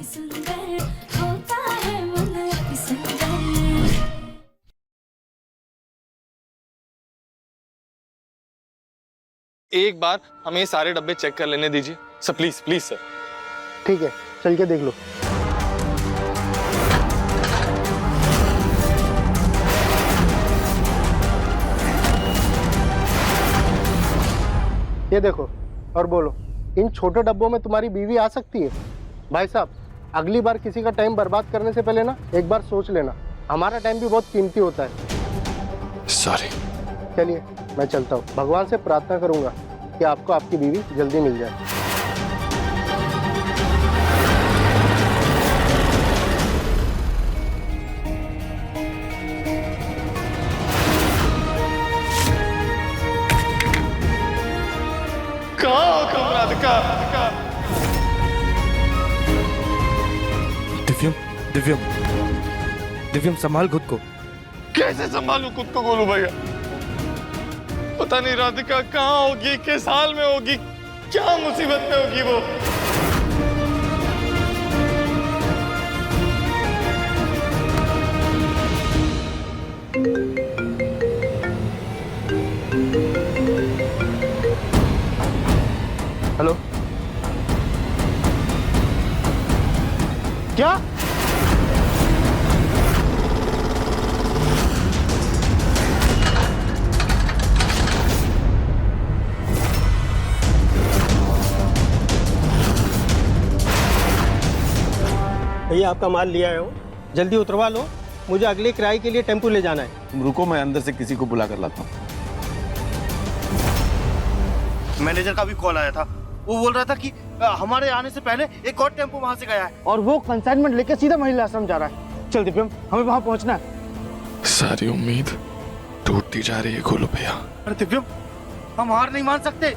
सुंदर होता है मन अति सुंदर। एक बार हमें ये सारे डब्बे चेक कर लेने दीजिए सर, प्लीज प्लीज सर। ठीक है, चल के देख लो। ये देखो और बोलो, इन छोटे डब्बों में तुम्हारी बीवी आ सकती है? भाई साहब, अगली बार किसी का टाइम बर्बाद करने से पहले ना एक बार सोच लेना, हमारा टाइम भी बहुत कीमती होता है। सॉरी। चलिए मैं चलता हूँ, भगवान से प्रार्थना करूंगा कि आपको आपकी बीवी जल्दी मिल जाए। दिव्यम, दिव्यम, दिव्यम संभाल खुद को। कैसे संभालूं खुद को गोलू भैया? पता नहीं राधिका कहाँ होगी, किस हाल में होगी, क्या मुसीबत में होगी वो। हेलो, क्या? भैया आपका माल लिया है, जल्दी उतरवा लो, मुझे अगले किराए के लिए टेम्पो ले जाना है। तुम रुको, मैं अंदर से किसी को बुला कर लाता हूँ। मैनेजर का भी कॉल आया था, वो बोल रहा था कि हमारे आने से पहले एक और टेम्पो वहाँ से गया है और वो कंसाइनमेंट लेके सीधा महिला आश्रम जा रहा है। चल दिव्यम, हमें वहाँ पहुँचना है। सारी उम्मीद टूटती जा रही है गोलू भैया। अरे दिव्यम, हम हार नहीं मान सकते,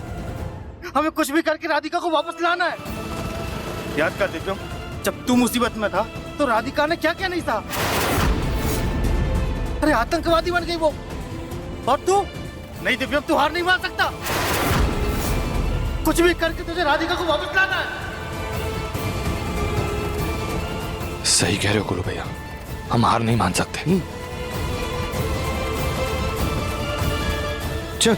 हमें कुछ भी करके राधिका को वापस लाना है। याद कर दिव्यम, जब तू मुसीबत में था तो राधिका ने क्या क्या नहीं था। अरे आतंकवादी बन गई वो, और तू नहीं दिव्यम, तू हार नहीं मान सकता, कुछ भी करके तुझे राधिका को वापस लाना है। सही कह रहे हो गोलू भैया, हम हार नहीं मान सकते। चल।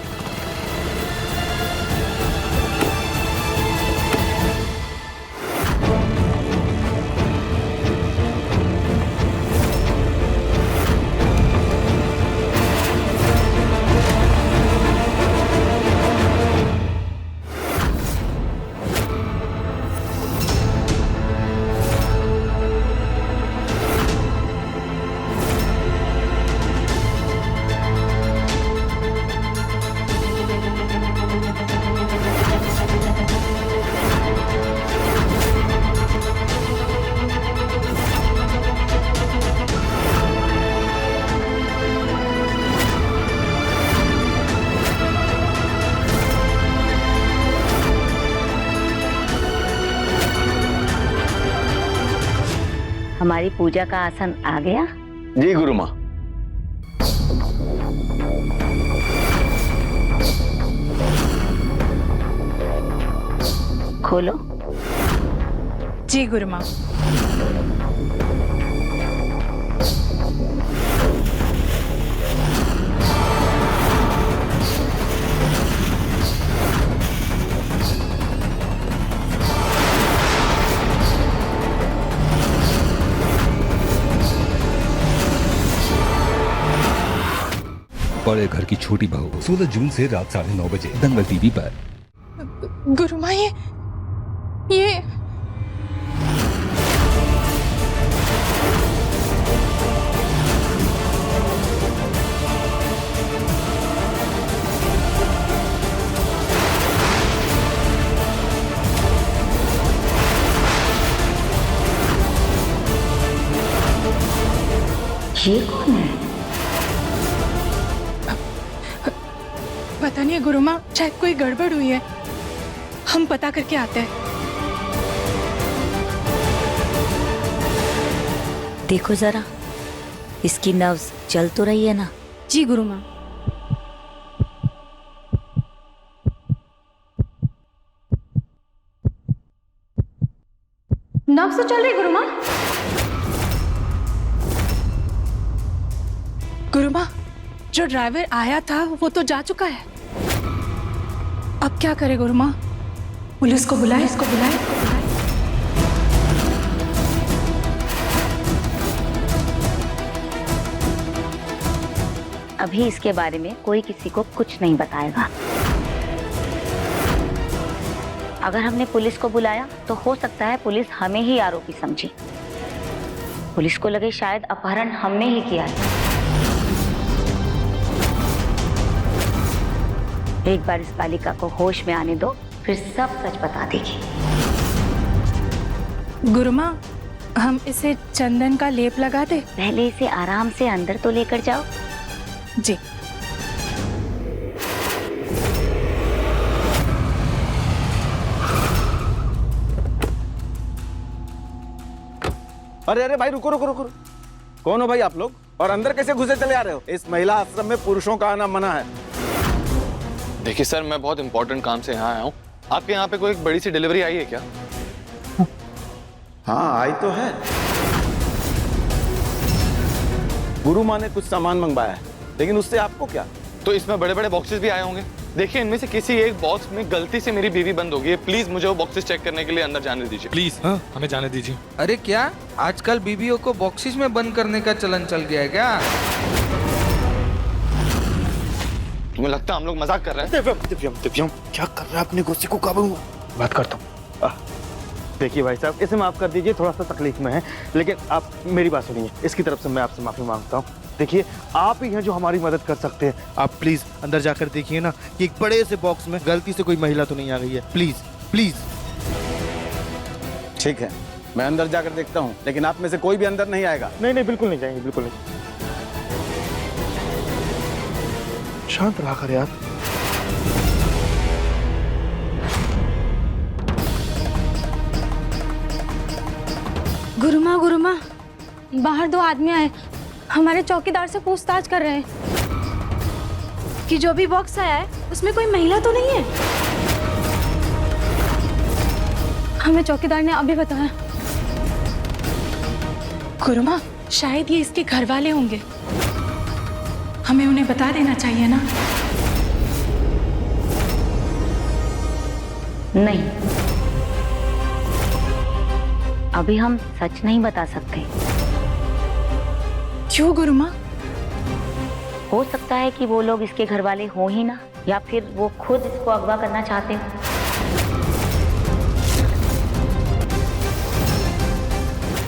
हमारी पूजा का आसन आ गया? जी गुरु माँ। खोलो। जी गुरु माँ। बड़े घर की छोटी बहू 16 जून से रात 9:30 बजे दंगल टीवी पर। गुरु माँ, ये कौन है? पता नहीं गुरु माँ, शायद कोई गड़बड़ हुई है, हम पता करके आते हैं। देखो जरा, इसकी नब्ज चल तो रही है ना? जी गुरु माँ। नब्ज तो चल रही गुरुमा। गुरुमा, जो ड्राइवर आया था वो तो जा चुका है। अब क्या करे गुरुमा? पुलिस को बुलाए, इसको बुलाए। अभी इसके बारे में कोई किसी को कुछ नहीं बताएगा। अगर हमने पुलिस को बुलाया तो हो सकता है पुलिस हमें ही आरोपी समझे। पुलिस को लगे शायद अपहरण हमने ही किया है। एक बार इस बालिका को होश में आने दो, फिर सब सच बता देगी। गुरुमा, हम इसे चंदन का लेप लगा दे। पहले इसे आराम से अंदर तो लेकर जाओ। जी। अरे अरे भाई रुको रुको रुको। कौन हो भाई आप लोग, और अंदर कैसे घुसे चले आ रहे हो? इस महिला आश्रम में पुरुषों का आना मना है। देखिए सर, मैं बहुत इंपॉर्टेंट काम से यहाँ आया हूँ। आपके यहाँ पे कोई एक बड़ी सी डिलीवरी आई है क्या? हाँ आई तो है। गुरु माँ ने कुछ सामान मंगवाया है, लेकिन उससे आपको क्या? तो इसमें बड़े बड़े बॉक्सेस भी आए होंगे। देखिए, इनमें से किसी एक बॉक्स में गलती से मेरी बीवी बंद हो गई है। प्लीज मुझे वो बॉक्सेस चेक करने के लिए अंदर जाने दीजिए। प्लीज हाँ हमें जाने दीजिए। अरे क्या आजकल बीवियों को बॉक्सेस में बंद करने का चलन चल गया है क्या? तुम्हें लगता है हम लोग मजाक कर रहे हैं? दिव्यम क्या कर रहा है? अपने गुस्से को काबू में बात करता हूँ। देखिए भाई साहब, इसे माफ कर दीजिए, थोड़ा सा तकलीफ में है, लेकिन आप मेरी बात सुनिए। इसकी तरफ से मैं आपसे माफी मांगता हूँ। देखिए, आप ही हैं जो हमारी मदद कर सकते हैं। आप प्लीज अंदर जाकर देखिए ना कि एक बड़े से बॉक्स में गलती से कोई महिला तो नहीं आ गई है। Please please. ठीक है, मैं अंदर जाकर देखता हूँ, लेकिन आप में से कोई भी अंदर नहीं आएगा। नहीं नहीं, बिल्कुल नहीं जाएंगे, बिल्कुल नहीं। शांत रहा कर यार। गुरुमा, गुरुमा, बाहर दो आदमी आए, हमारे चौकीदार से पूछताछ कर रहे हैं कि जो भी बॉक्स आया है उसमें कोई महिला तो नहीं है। हमें चौकीदार ने अभी बताया। गुरुमा, शायद ये इसके घर वाले होंगे। हमें उन्हें बता देना चाहिए ना? नहीं, अभी हम सच नहीं बता सकते। क्यों गुरुमा? हो सकता है कि वो लोग इसके घर वाले हो ही ना, या फिर वो खुद इसको अगवा करना चाहते हो।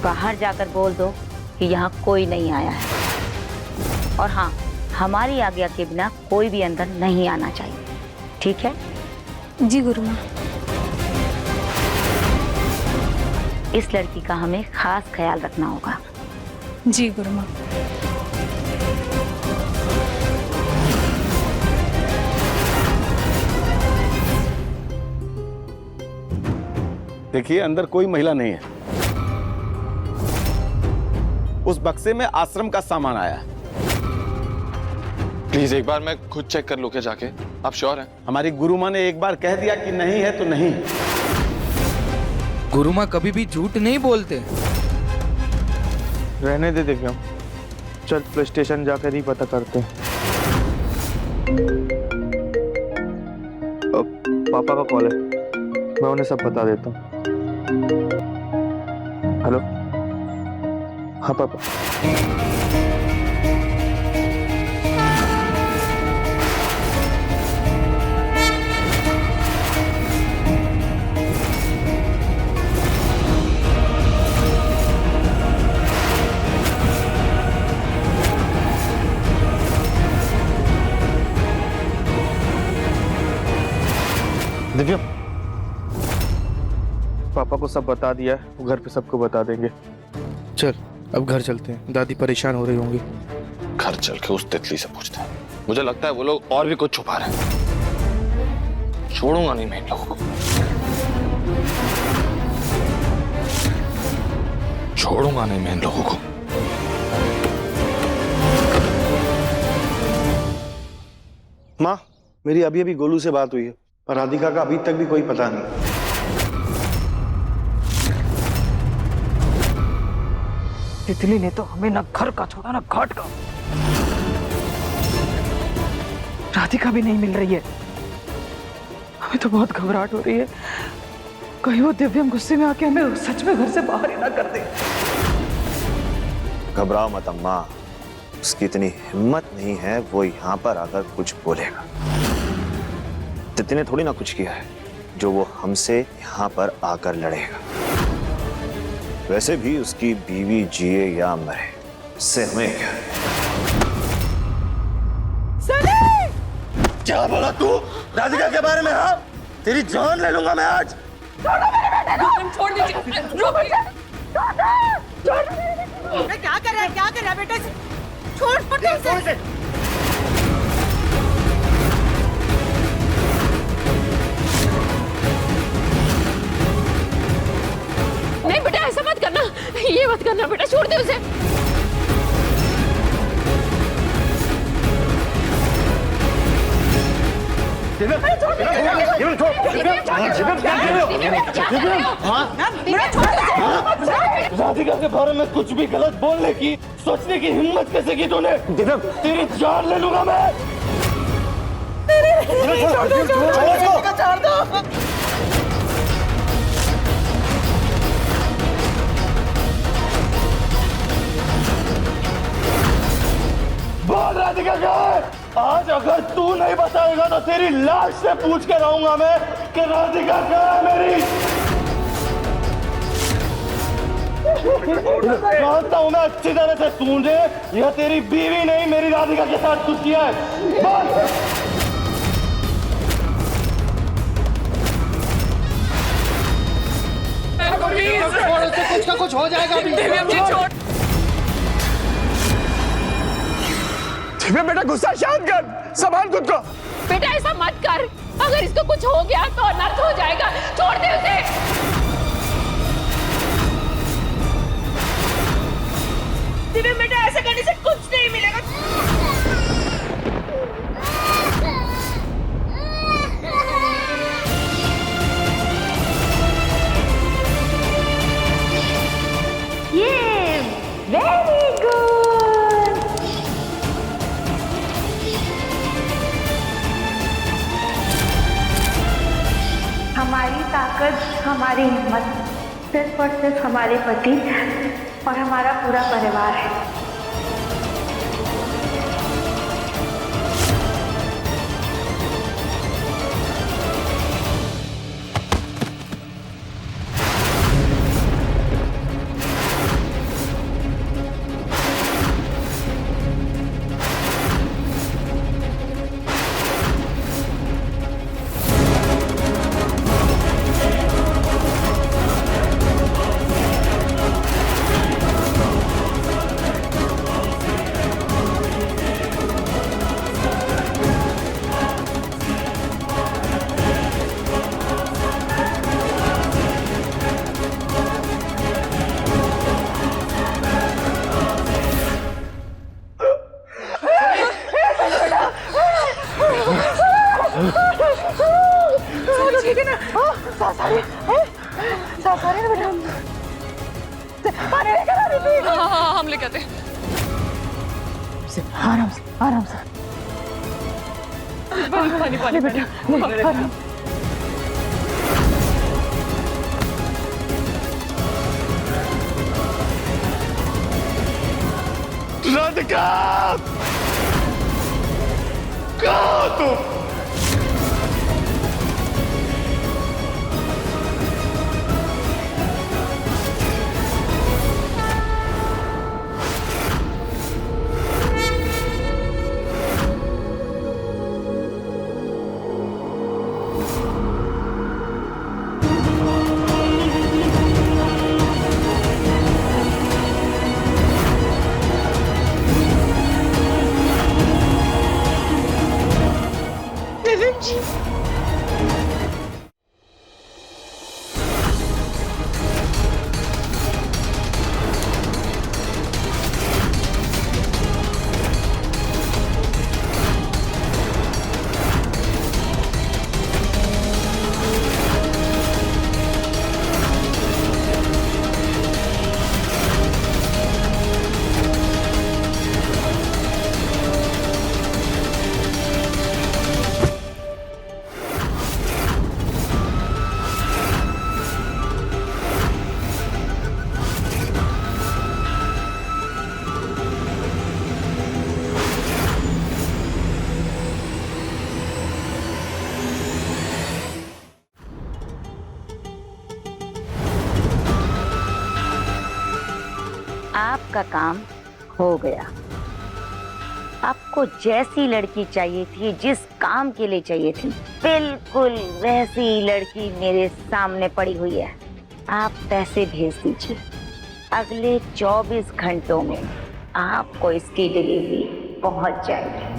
बाहर जाकर बोल दो कि यहाँ कोई नहीं आया है, और हाँ, हमारी आज्ञा के बिना कोई भी अंदर नहीं आना चाहिए। ठीक है? जी गुरुमा। इस लड़की का हमें खास ख्याल रखना होगा। जी गुरुमा। देखिए, अंदर कोई महिला नहीं है। उस बक्से में आश्रम का सामान आया है। प्लीज एक बार मैं खुद चेक कर लूं क्या जाके? आप श्योर हैं? हमारी गुरु माँ ने एक बार कह दिया कि नहीं है तो नहीं। गुरु माँ कभी भी झूठ नहीं बोलते। रहने दे दिव्यम, चल पुलिस स्टेशन जाकर ही पता करते हैं। पापा का कॉल है, मैं उन्हें सब बता देता हूँ। हेलो, हाँ पापा। दिव्या, पापा को सब बता दिया है, वो घर पे सबको बता देंगे। चल अब घर चलते हैं, दादी परेशान हो रही होंगी। घर चल के उस तितली से पूछते हैं। मुझे लगता है वो लोग और भी कुछ छुपा रहे हैं। छोड़ूंगा नहीं मैं इन लोगों को, छोड़ूंगा नहीं मैं इन लोगों को। माँ, मेरी अभी अभी गोलू से बात हुई है, और राधिका का अभी तक भी कोई पता नहीं। तितली ने तो हमें ना घर का छोड़ा ना घाट का। राधिका भी नहीं मिल रही है। हमें तो बहुत घबराहट हो रही है, कहीं वो दिव्यम गुस्से में आके हमें सच में घर से बाहर ही ना कर दे। घबराओ मत अम्मा, उसकी इतनी हिम्मत नहीं है वो यहाँ पर आकर कुछ बोलेगा। तितली ने थोड़ी ना कुछ किया है जो वो हमसे यहाँ पर आकर लड़ेगा। वैसे भी उसकी बीवी जिए या मरे, इससे हमें क्या? क्या बोला तू राधिका के बारे में? हाँ, तेरी जान ले लूंगा मैं आज। छोड़ दीजिए। क्या कर रहा है बेटा? छोड़ दे। नहीं बेटा, ऐसा मत करना, ये मत करना बेटा, छोड़ दे उसे। राधिका के बारे में कुछ भी गलत बोलने की, सोचने की हिम्मत कैसे की तूने? तेरी जान ले लूंगा मैं। छोड़ दो। बोल राधिका कहाँ है? आज अगर तू नहीं बताएगा तो तेरी लाश से पूछ के रहूंगा मैं कि राधिका कहाँ है मेरी। जानता हूं मैं अच्छी तरह से, तूने यह तेरी बीवी नहीं मेरी राधिका के साथ कुछ किया है। बोल। कुछ ना कुछ हो जाएगा अभी। बेटा गुस्सा शांत कर, संभाल खुद को। बेटा ऐसा मत कर, अगर इसको कुछ हो गया तो अनर्थ हो जाएगा, छोड़ दे उसे। दिव्या बेटा, ऐसा करने से कुछ नहीं मिलेगा। ये वेरी गुड। हमारी ताकत, हमारी हिम्मत सिर्फ और सिर्फ हमारे पति और हमारा पूरा परिवार है। हम लेके आते। आराम से, आराम से। पानी पानी बेटा, आराम। राधिका, कहाँ तू? आपका काम हो गया। आपको जैसी लड़की चाहिए थी, जिस काम के लिए चाहिए थी, बिल्कुल वैसी लड़की मेरे सामने पड़ी हुई है। आप पैसे भेज दीजिए, अगले 24 घंटों में आपको इसकी डिलीवरी पहुंच जाएगी।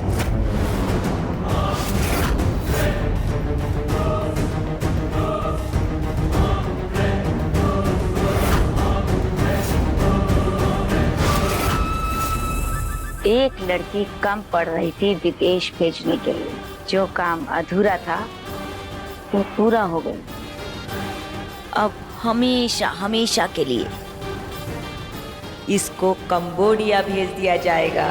एक लड़की कम पड़ रही थी विदेश भेजने के लिए। जो काम अधूरा था वो पूरा हो गया। अब हमेशा हमेशा के लिए इसको कंबोडिया भेज दिया जाएगा।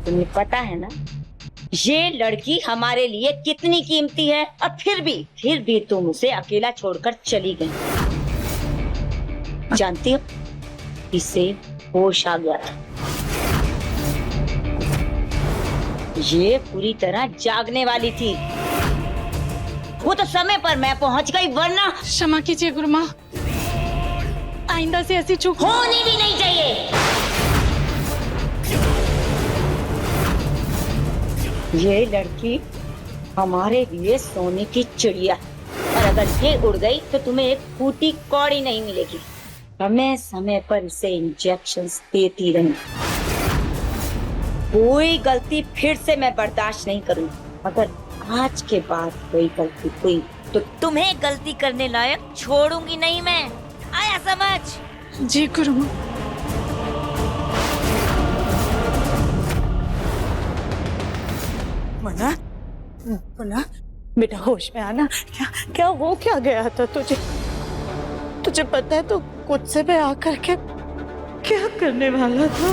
तुम्हें पता है ना ये लड़की हमारे लिए कितनी कीमती है, और फिर भी तुम उसे अकेला छोड़कर चली गई। जानती हो, इसे होश आ गया था। ये पूरी तरह जागने वाली थी। वो तो समय पर मैं पहुंच गई, वरना। क्षमा कीजिए गुरुमा, आइंदा से ऐसी चूक होनी भी नहीं चाहिए। ये लड़की हमारे लिए सोने की चिड़िया, और अगर ये उड़ गई तो तुम्हें एक फूटी कौड़ी नहीं मिलेगी। समय समय पर इसे इंजेक्शंस देती रही। कोई गलती फिर से मैं बर्दाश्त नहीं करूंगी। अगर आज के बाद कोई गलती हुई तो तुम्हें गलती करने लायक छोड़ूंगी नहीं मैं। आया समझ? जी गुरुमा। मना, मना, बेटा होश में आना। क्या हो क्या गया था तुझे? तुझे पता है तो गुस्से में आकर के क्या करने वाला था?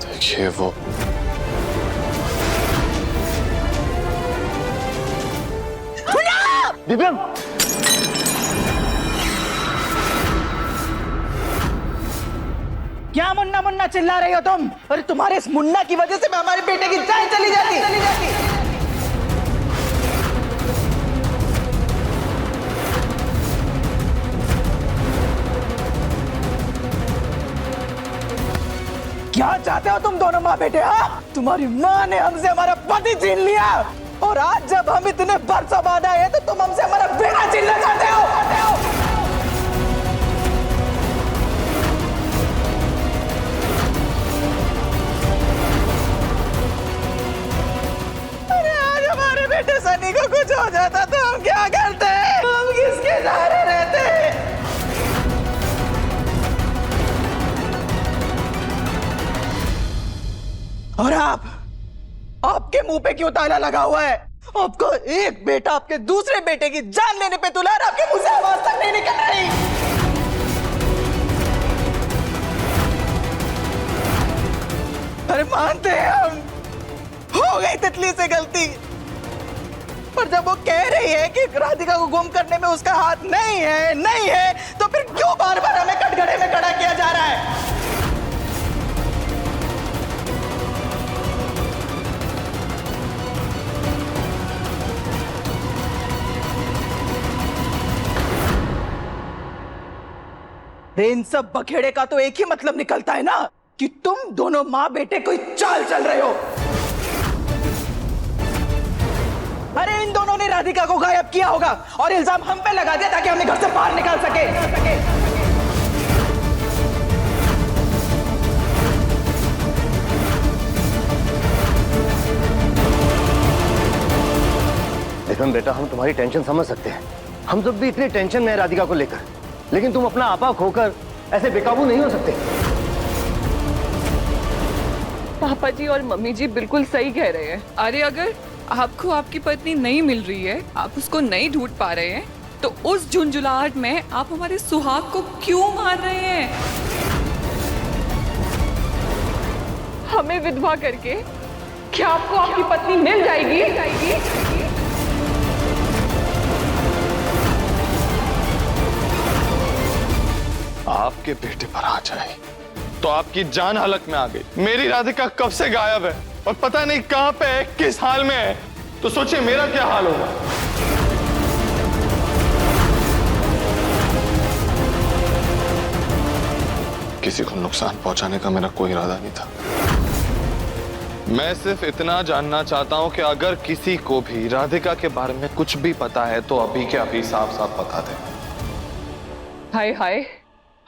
देखिए वो दिव्यम, क्या मुन्ना मुन्ना चिल्ला रही हो तुम? अरे तुम्हारे इस मुन्ना की वजह से मैं हमारे बेटे की जान चली जाती। क्या चाहते हो तुम दोनों माँ बेटे? हाँ, तुम्हारी माँ ने हमसे हमारा पति छीन लिया, और आज जब हम इतने बरसों बाद आए तो तुम हमसे हमारा बेटा छीनना चाहते हो। अरे आज हमारे बेटे सनी को कुछ हो जाता तो हम क्या करते? हम किसके सहारे रहते? और आपके मुंह पे क्यों ताला लगा हुआ है? आपको एक बेटा आपके दूसरे बेटे की जान लेने पे तुला, और आपके मुंह से आवाज तक नहीं निकल रही। अरे मानते हैं हम, हो गई तितली से गलती, पर जब वो कह रही है कि राधिका को गुम करने में उसका हाथ नहीं है, तो फिर क्यों बार बार हमें कटघरे में खड़ा किया जा रहा है? इन सब बखेड़े का तो एक ही मतलब निकलता है ना, कि तुम दोनों माँ बेटे कोई चाल चल रहे हो। अरे इन दोनों ने राधिका को गायब किया होगा और इल्जाम हम पे लगा दिया ताकि हमें घर से बाहर निकाल सके। देखो बेटा, हम तुम्हारी टेंशन समझ सकते हैं। हम सब भी इतनी टेंशन में है राधिका को लेकर, लेकिन तुम अपना आपा खोकर ऐसे बेकाबू नहीं हो सकते। पापा जी और मम्मी जी बिल्कुल सही कह रहे हैं। अरे अगर आपको आपकी पत्नी नहीं मिल रही है, आप उसको नहीं ढूंढ पा रहे हैं, तो उस झुंझुलाहट में आप हमारे सुहाग को क्यों मार रहे हैं? हमें विधवा करके क्या आपको आपकी पत्नी मिल जाएगी? आपके बेटे पर आ जाए तो आपकी जान हलक में आ गई। मेरी राधिका कब से गायब है और पता नहीं कहां पे है, किस हाल में है, तो सोचिए मेरा क्या हाल होगा। किसी को नुकसान पहुंचाने का मेरा कोई इरादा नहीं था। मैं सिर्फ इतना जानना चाहता हूं कि अगर किसी को भी राधिका के बारे में कुछ भी पता है तो अभी के अभी साफ साफ बता दे। हाय हाय,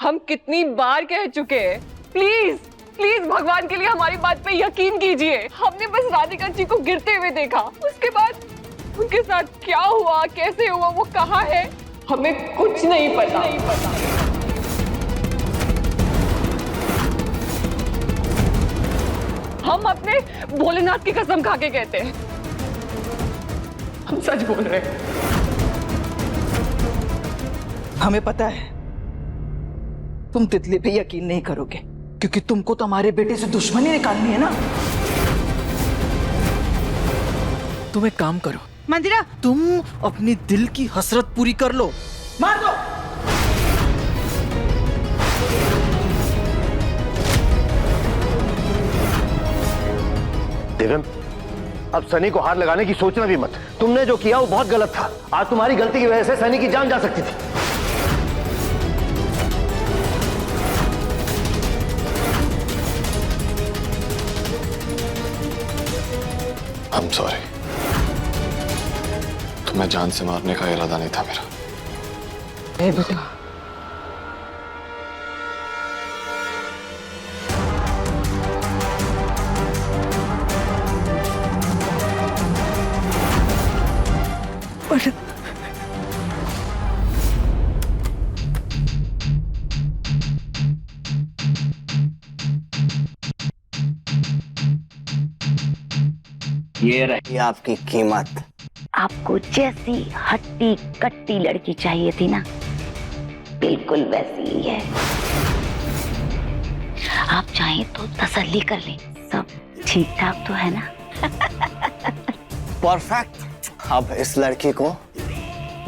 हम कितनी बार कह चुके हैं, प्लीज प्लीज भगवान के लिए हमारी बात पे यकीन कीजिए। हमने बस राधिका जी को गिरते हुए देखा, उसके बाद उनके साथ क्या हुआ, कैसे हुआ, वो कहाँ है, हमें कुछ नहीं पता। हम अपने भोलेनाथ की कसम खा के कहते हैं, हम सच बोल रहे हैं। हमें पता है तुम तितली पे यकीन नहीं करोगे, क्योंकि तुमको तो हमारे बेटे से दुश्मनी निकालनी है ना। तुम एक काम करो मंदिरा, तुम अपनी दिल की हसरत पूरी कर लो, मार दो। दिव्यम, अब सनी को हार लगाने की सोचना भी मत। तुमने जो किया वो बहुत गलत था। आज तुम्हारी गलती की वजह से सनी की जान जा सकती थी। I'm sorry। तुम्हें जान से मारने का इरादा नहीं था मेरा। बेटा, ये रही आपकी कीमत। आपको जैसी हट्टी कट्टी लड़की चाहिए थी ना, बिल्कुल वैसी ही है। आप चाहें तो तसल्ली कर लें, सब ठीक ठाक तो है ना। परफेक्ट। अब इस लड़की को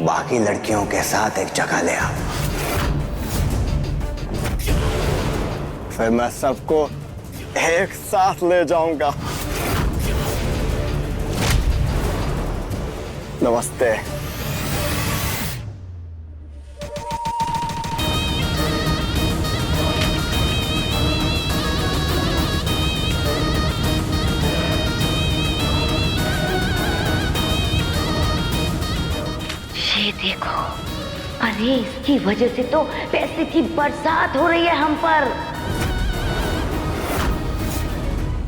बाकी लड़कियों के साथ एक जगह ले आओ, फिर मैं सबको एक साथ ले जाऊंगा। नमस्ते। ये देखो, अरे इसकी वजह से तो पैसे की बरसात हो रही है हम पर।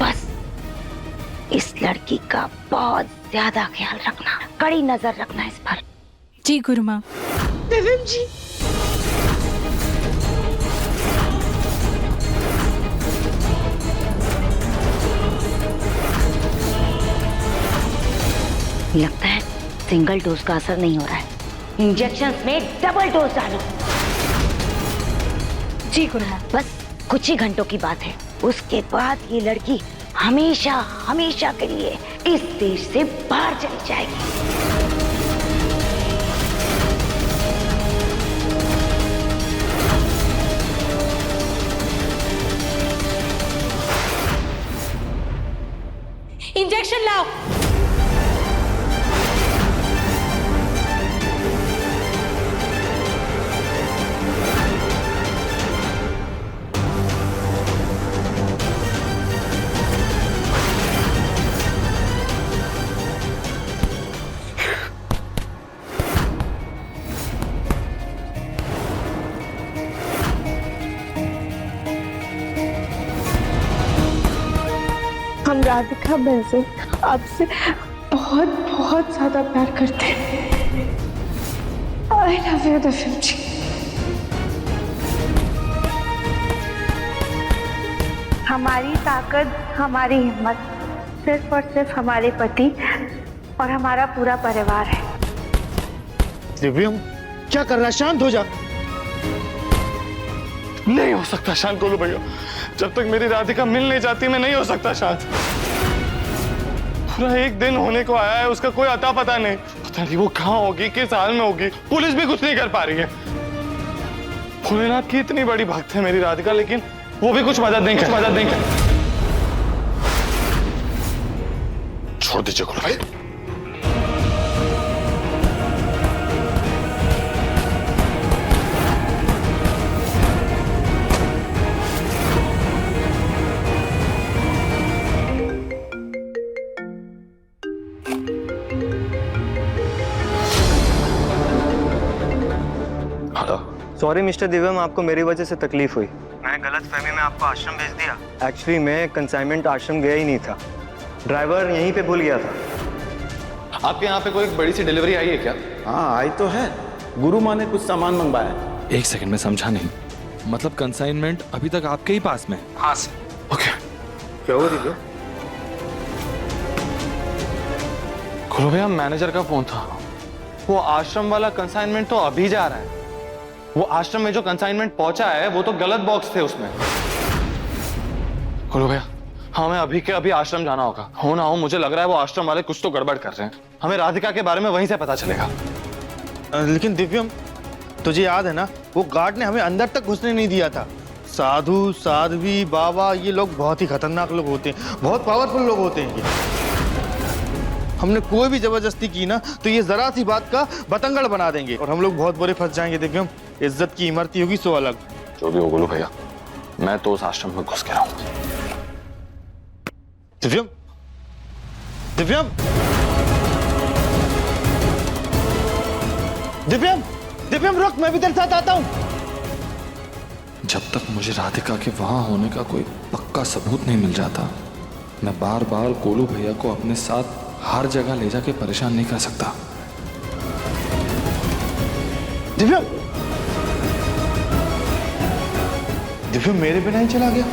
बस इस लड़की का बहुत ज्यादा ख्याल रखना, कड़ी नजर रखना इस पर। जी गुरुमा। दिव्यम जी, लगता है सिंगल डोज का असर नहीं हो रहा है, इंजेक्शंस में डबल डोज डालो। जी गुरुमा। बस कुछ ही घंटों की बात है, उसके बाद ये लड़की हमेशा हमेशा के लिए इस देश से बाहर चली जाएगी। इंजेक्शन लाओ। हम राधिका बहन से आपसे बहुत बहुत ज्यादा प्यार करते हैं। आई लव यू दिव्यम जी। हमारी ताकत, हमारी हिम्मत सिर्फ और सिर्फ हमारे पति और हमारा पूरा परिवार है। दिव्यम, क्या कर रहा है? शांत हो जा। नहीं हो सकता शांत, गोलू भैया। जब तक मेरी राधिका मिल नहीं जाती मैं नहीं हो सकता शांत। पूरा 1 दिन होने को आया है, उसका कोई अता पता नहीं। पता नहीं वो कहाँ होगी, किस हाल में होगी। पुलिस भी कुछ नहीं कर पा रही है। भोलेनाथ की इतनी बड़ी भक्त है मेरी राधिका, लेकिन वो भी कुछ मदद नहीं कर। छोड़ दीजिए गुरु भाई। सॉरी मिस्टर दिव्यम, आपको मेरी वजह से तकलीफ हुई। मैं गलत फहमी में आपको आश्रम भेज दिया। एक्चुअली मैं कंसाइनमेंट आश्रम गया ही नहीं था, ड्राइवर यहीं पे भूल गया था। आपके यहाँ पे कोई एक बड़ी सी डिलीवरी आई है क्या? हाँ आई तो है, गुरु माँ ने कुछ सामान मंगवाया। 1 सेकंड में समझा नहीं, मतलब कंसाइनमेंट अभी तक आपके ही पास में? हाँ सर। ओके। क्या हुआ दिव्यम? गुरु भैया मैनेजर का फोन था, वो आश्रम वाला कंसाइनमेंट तो अभी जा रहा है। वो आश्रम में जो कंसाइनमेंट पहुंचा है वो तो गलत बॉक्स थे उसमें। गुरु भैया हमें अभी के अभी आश्रम जाना होगा। हो ना हो मुझे लग रहा है वो आश्रम वाले कुछ तो गड़बड़ कर रहे हैं। हमें राधिका के बारे में वहीं से पता चलेगा। लेकिन दिव्यम तुझे याद है ना, वो गार्ड ने हमें अंदर तक घुसने नहीं दिया था। साधु साध्वी बाबा ये लोग बहुत ही खतरनाक लोग होते हैं, बहुत पावरफुल लोग होते हैं ये। हमने कोई भी जबरदस्ती की ना तो ये जरा सी बात का बतंगड़ बना देंगे और हम लोग बहुत बुरे फंस जाएंगे। दिव्यम इज्जत की इमरती होगी सो अलग। जो भी हो गुरु भैया, मैं तो उस आश्रम में घुस के रहूंगा। दिव्यम दिव्यम दिव्यम दिव्यम रुक, मैं भी तेरे साथ आता हूं। जब तक मुझे राधिका के वहां होने का कोई पक्का सबूत नहीं मिल जाता, मैं बार बार गोलू भैया को अपने साथ हर जगह ले जाके परेशान नहीं कर सकता। दिव्यम दिव्यम मेरे बिना ही चला गया।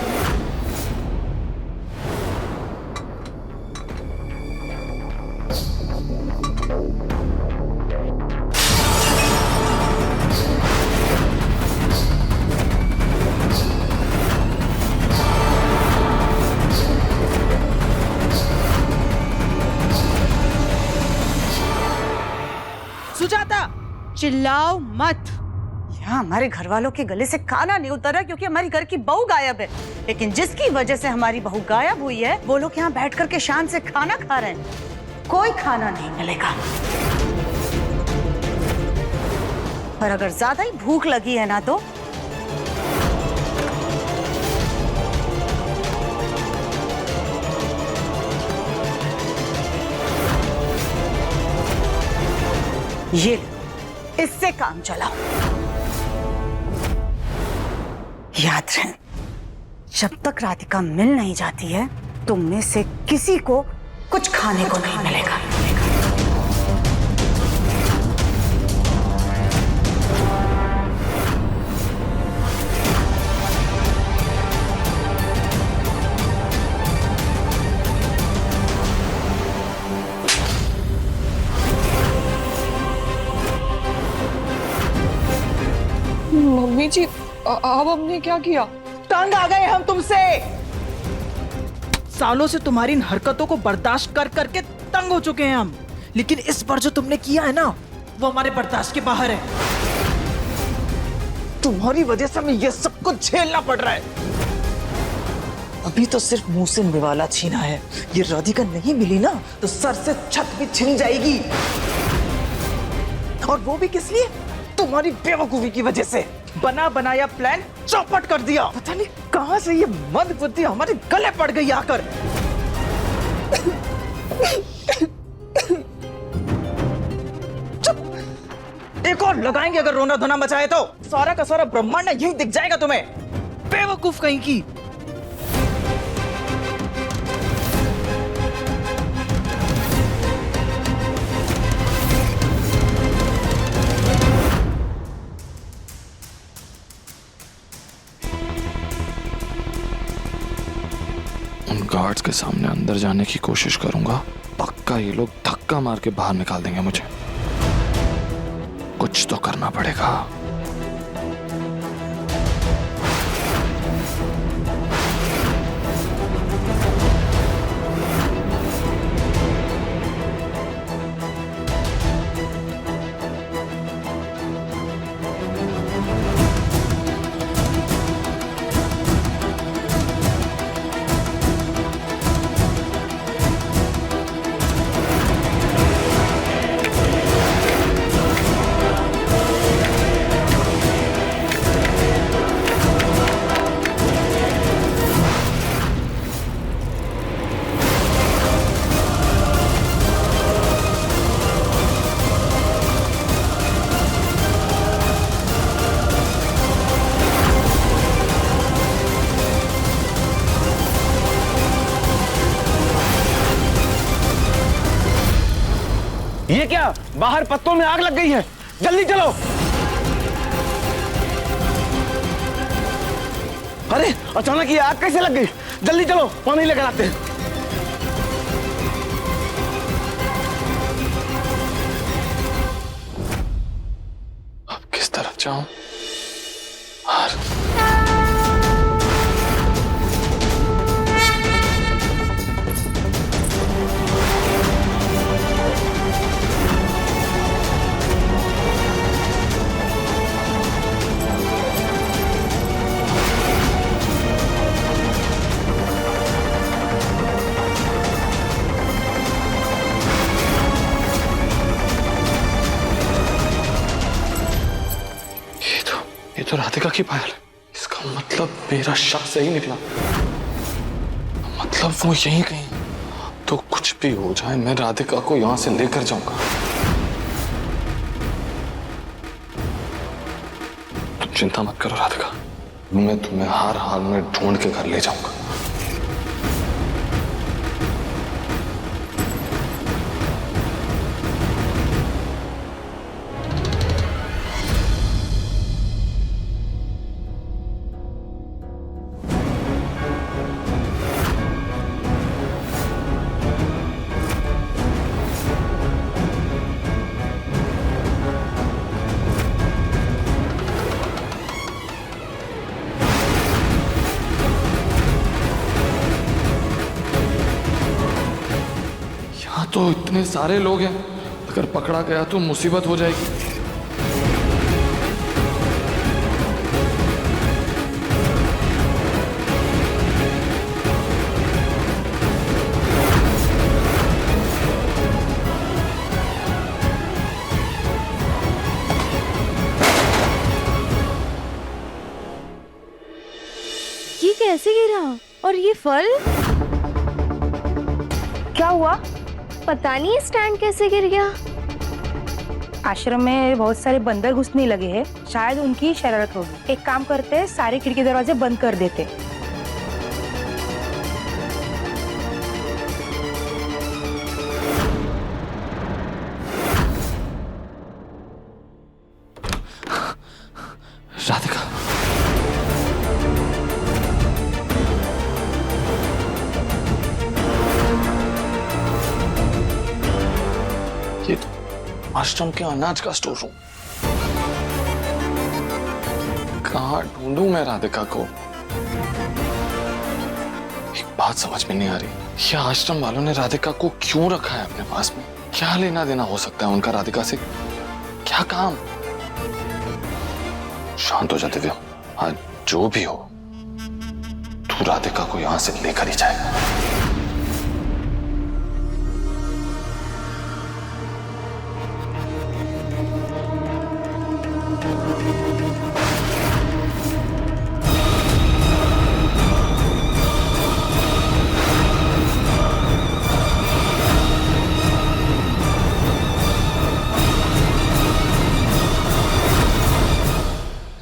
सुजाता चिल्लाओ मत। यहाँ हमारे घर वालों के गले से खाना नहीं उतर रहा क्योंकि हमारी घर की बहू गायब है, लेकिन जिसकी वजह से हमारी बहू गायब हुई है वो लोग यहाँ बैठ कर के शान से खाना खा रहे हैं। कोई खाना नहीं मिलेगा, और अगर ज्यादा ही भूख लगी है ना तो ये इससे काम चलाओ। याद रहे, जब तक राधिका मिल नहीं जाती है तुम में से किसी को कुछ खाने को नहीं मिलेगा। मम्मी जी अब हमने क्या किया? तंग आ गए हम तुमसे। सालों से तुम्हारी इन हरकतों को बर्दाश्त कर करके तंग हो चुके हैं हम, लेकिन इस बार जो तुमने किया है ना वो हमारे बर्दाश्त के बाहर है। तुम्हारी वजह से हमें ये सब कुछ झेलना पड़ रहा है। अभी तो सिर्फ मुंह से निवाला छीना है, ये राधिका नहीं मिली ना तो सर से छत भी छिन जाएगी। और वो भी किस लिए? तुम्हारी बेवकूफी की वजह से। बना बनाया प्लान चौपट कर दिया। पता नहीं कहां से ये मंदबुद्धि हमारे गले पड़ गई आकर। चुप, एक और लगाएंगे अगर रोना धोना मचाए तो। सारा का सारा ब्रह्मांड यही दिख जाएगा तुम्हें, बेवकूफ कहीं की। गार्ड्स के सामने अंदर जाने की कोशिश करूंगा, पक्का ये लोग धक्का मार के बाहर निकाल देंगे मुझे। कुछ तो करना पड़ेगा। ये क्या, बाहर पत्तों में आग लग गई है, जल्दी चलो। अरे अचानक ये आग कैसे लग गई, जल्दी चलो पानी लेकर आते हैं। अब किस तरफ जाऊं? ये तो राधिका की पायल है। इसका मतलब मेरा शक सही निकला। मतलब वो यहीं कहीं। तो कुछ भी हो जाए मैं राधिका को यहां से लेकर जाऊंगा। तुम चिंता मत करो राधिका, मैं तुम्हें हर हाल में ढूंढ के घर ले जाऊंगा। तो इतने सारे लोग हैं, अगर पकड़ा गया तो मुसीबत हो जाएगी। ये कैसे गिरा? और ये फल क्या हुआ? पता नहीं स्टैंड कैसे गिर गया। आश्रम में बहुत सारे बंदर घुसने लगे हैं, शायद उनकी शरारत होगी। एक काम करते हैं, सारे खिड़की दरवाजे बंद कर देते। राधिका, ये तो आश्रम के अनाज का स्टोर रूम। कहाँ ढूंढूं मैं राधिका को? एक बात समझ में नहीं आ रही, ये आश्रम वालों ने राधिका को क्यों रखा है अपने पास में? क्या लेना देना हो सकता है उनका राधिका से? क्या काम? शांत हो जाते थे। आज जो भी हो, तू राधिका को यहां से लेकर ही जाएगा।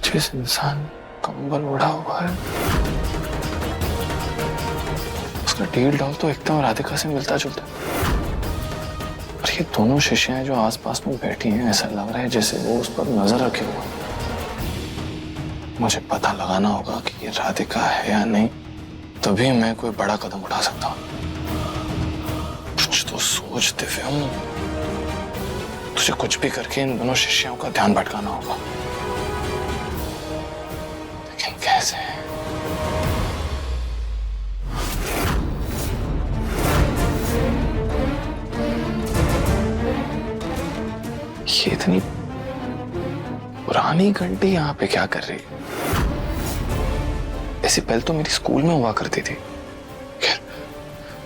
जिस इंसान कंबल उड़ा हुआ है उसका डील डॉल तो एकदम राधिका से मिलता जुलता है। और ये दोनों शिष्याएं जो आसपास में बैठी हैं, ऐसा लग रहा है जैसे वो उस पर नजर रखे हुए। मुझे पता लगाना होगा कि ये राधिका है या नहीं, तभी मैं कोई बड़ा कदम उठा सकता हूँ। कुछ तो सोच दिव्यम, तुझे कुछ भी करके इन दोनों शिष्यों का ध्यान भटकाना होगा। लेकिन कैसे? ये इतनी पुरानी घंटी यहाँ पे क्या कर रही है? ऐसी पहले तो मेरी स्कूल में हुआ करती थी। खैर,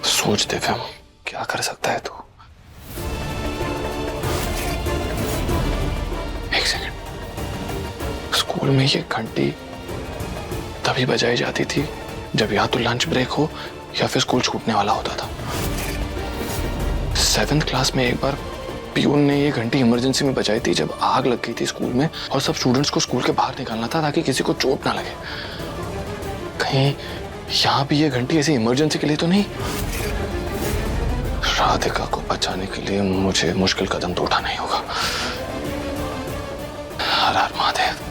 सोच दे हम क्या कर सकता है तू। एक सेकंड, स्कूल में ये घंटी तभी बजाई जाती थी जब या तो लंच ब्रेक हो या फिर स्कूल छूटने वाला होता था। 7th क्लास में एक बार पियून ने ये घंटी इमरजेंसी में बजाई थी जब आग लग गई थी स्कूल में और सब स्टूडेंट्स को स्कूल के बाहर निकालना था ताकि किसी को चोट ना लगे। कहीं यहाँ भी ये घंटी ऐसी इमरजेंसी के लिए तो नहीं? राधिका को बचाने के लिए मुझे मुश्किल कदम तो उठाना ही होगा। हर हर महादेव।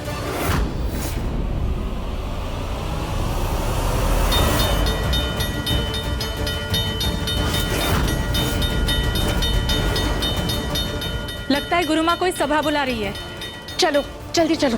लगता है गुरुमा कोई सभा बुला रही है। चलो जल्दी चलो।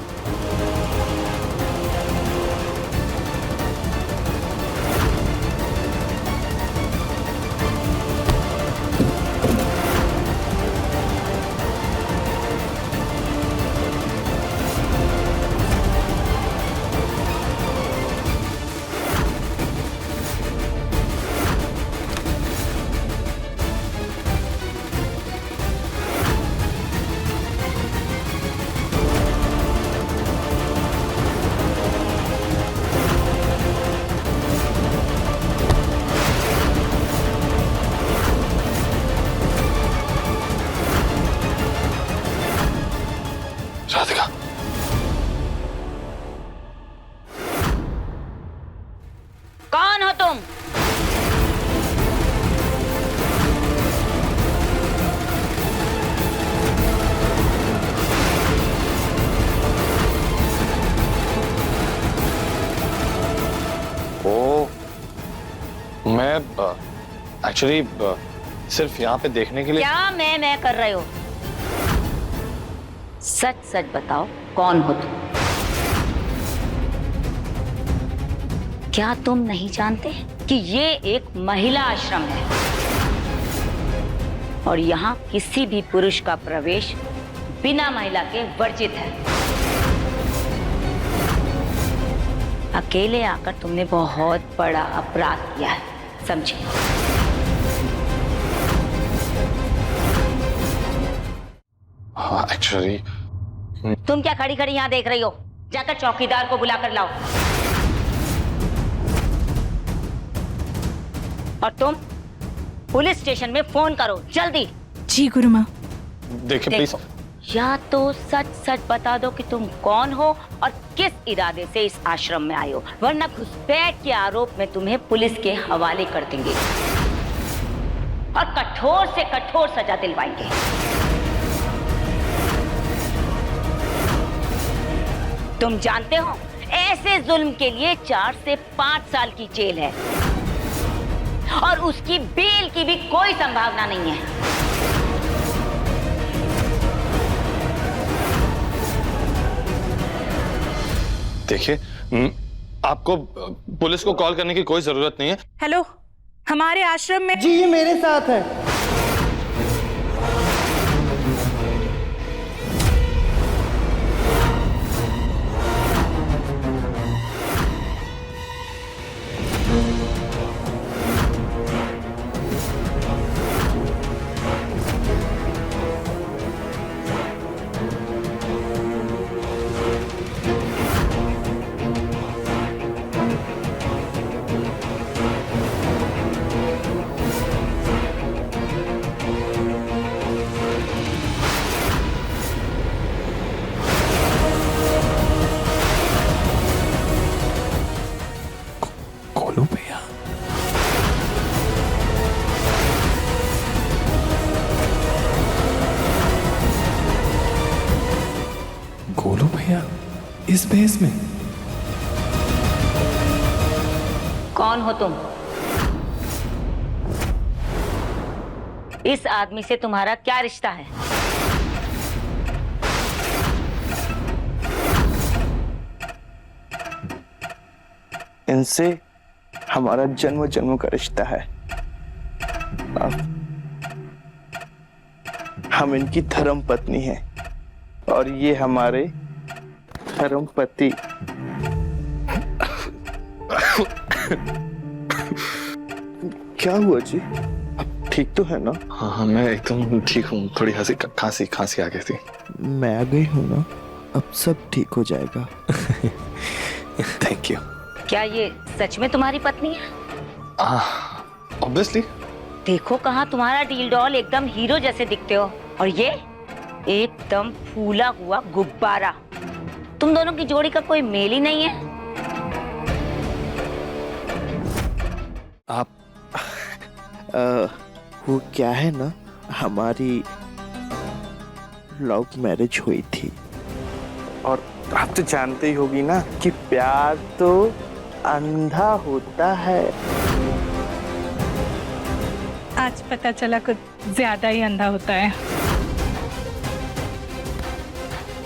राधिका, कौन हो तुम? ओ, मैं एक्चुअली सिर्फ यहाँ पे देखने के लिए। क्या मैं कर रहे हो? सच सच बताओ, कौन हो तुम? क्या तुम नहीं जानते कि ये एक महिला आश्रम है और यहाँ किसी भी पुरुष का प्रवेश बिना महिला के वर्जित है। अकेले आकर तुमने बहुत बड़ा अपराध किया है, समझे? हाँ, एक्चुअली तुम क्या खड़ी खड़ी यहाँ देख रही हो? जाकर चौकीदार को बुला कर लाओ। और तुम पुलिस स्टेशन में फोन करो, जल्दी। जी गुरुमा। देखिए प्लीज। या तो सच सच बता दो कि तुम कौन हो और किस इरादे से इस आश्रम में आए हो, वरना घुसपैठ के आरोप में तुम्हें पुलिस के हवाले कर देंगे और कठोर से कठोर सजा दिलवाएंगे। तुम जानते हो, ऐसे जुल्म के लिए 4 से 5 साल की जेल है और उसकी बेल की भी कोई संभावना नहीं है। देखिए, आपको पुलिस को कॉल करने की कोई जरूरत नहीं है। हेलो, हमारे आश्रम में। जी, ये मेरे साथ है। गोलू भैया, गोलू भैया इस भेस में? कौन हो तुम? इस आदमी से तुम्हारा क्या रिश्ता है? इनसे हमारा जन्म जन्म का रिश्ता है। हम इनकी धर्म पत्नी हैं और ये हमारे धर्म पति। क्या हुआ जी? अब ठीक तो है ना? हाँ, मैं एकदम ठीक हूँ। थोड़ी खांसी आ गई थी। मैं आ गई हूँ ना, अब सब ठीक हो जाएगा। Thank you. क्या ये सच में तुम्हारी पत्नी है? ऑब्वियसली। देखो कहाँ तुम्हारा डील डॉल, एकदम हीरो जैसे दिखते हो, और ये एकदम फूला हुआ गुब्बारा। तुम दोनों की जोड़ी का कोई मेल ही नहीं है। आप वो क्या है ना, हमारी लव मैरिज हुई थी और आप तो जानते ही होगी ना कि प्यार तो अंधा होता है। आज पता चला कुछ ज्यादा ही अंधा होता है।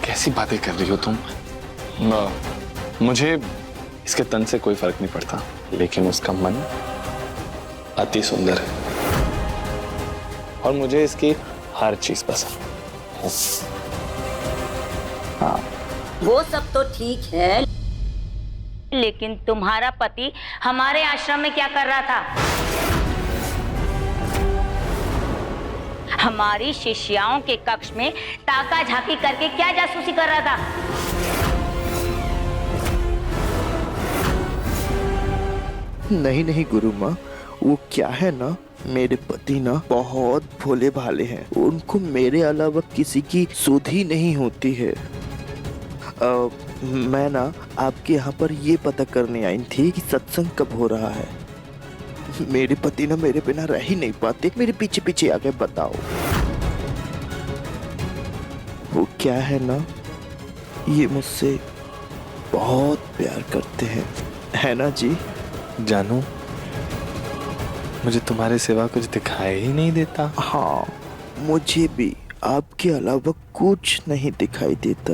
कैसी बातें कर रही हो तुम? मुझे इसके तन से कोई फर्क नहीं पड़ता, लेकिन उसका मन अति सुंदर है और मुझे इसकी हर चीज पसंद है। हाँ, वो सब तो ठीक है, लेकिन तुम्हारा पति हमारे आश्रम में क्या कर रहा था? हमारी शिष्याओं के कक्ष में ताका झाकी करके क्या जासूसी कर रहा था? नहीं नहीं गुरु माँ, वो क्या है ना, मेरे पति ना बहुत भोले भाले हैं, उनको मेरे अलावा किसी की सुध ही नहीं होती है। मैं ना आपके यहाँ पर ये पता करने आई थी कि सत्संग कब हो रहा है। मेरे पति ना मेरे बिना रह ही नहीं पाते, मेरे पीछे पीछे आके बताओ। वो क्या है ना, ये मुझसे बहुत प्यार करते हैं, है ना जी? जानू, मुझे तुम्हारे सिवा कुछ दिखाई ही नहीं देता। हाँ, मुझे भी आपके अलावा कुछ नहीं दिखाई देता।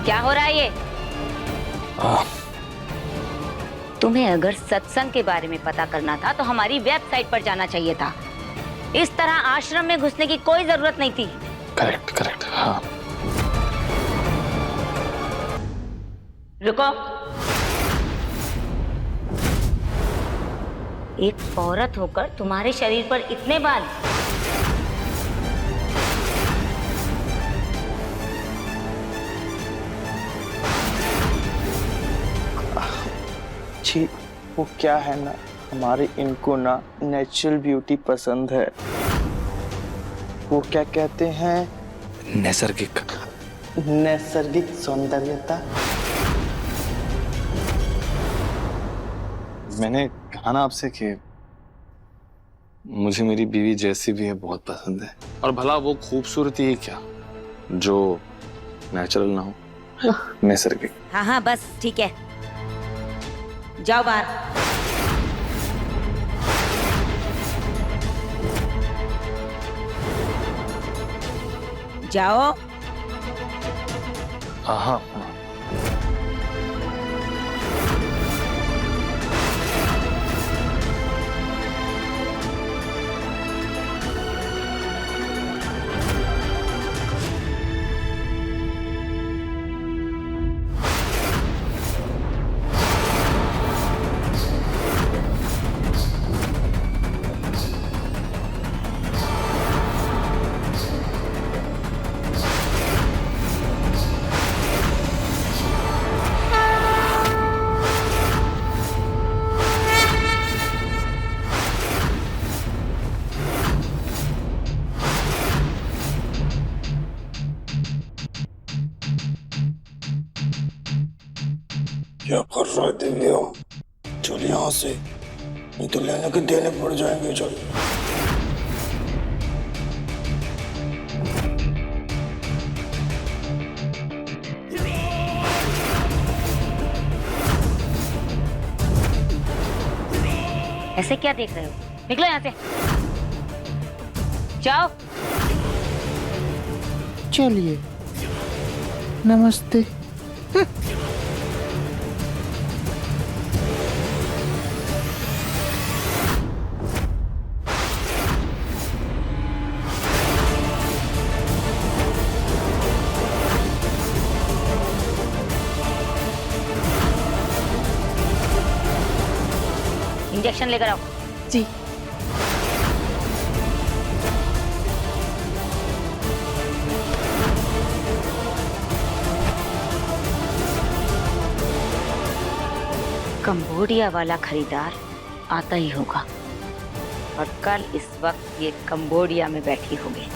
क्या हो रहा है ये? तुम्हें अगर सत्संग के बारे में पता करना था तो हमारी वेबसाइट पर जाना चाहिए था। इस तरह आश्रम में घुसने की कोई जरूरत नहीं थी। करेक्ट करेक्ट, हाँ। रुको, एक औरत होकर तुम्हारे शरीर पर इतने बाल? जी, वो क्या है ना, हमारे इनको ना नेचुरल ब्यूटी पसंद है। वो क्या कहते हैं, नैसर्गिक नैसर्गिक सौंदर्यता। मैंने कहा ना आपसे कि मुझे मेरी बीवी जैसी भी है बहुत पसंद है, और भला वो खूबसूरती ही क्या जो नेचुरल ना हो, नैसर्गिक। हाँ हाँ, बस ठीक है, जाओ बाहर। जाओ। हाँ। क्या कर रहा है दिव्यम? चल यहाँ से, नहीं तो लेने के देने पड़ जाएंगे। चल। ऐसे क्या देख रहे हो? निकलो यहाँ से, जाओ। चलिए, नमस्ते। इंजेक्शन लेकर आओ। जी। कंबोडिया वाला खरीदार आता ही होगा और कल इस वक्त ये कंबोडिया में बैठी होगी।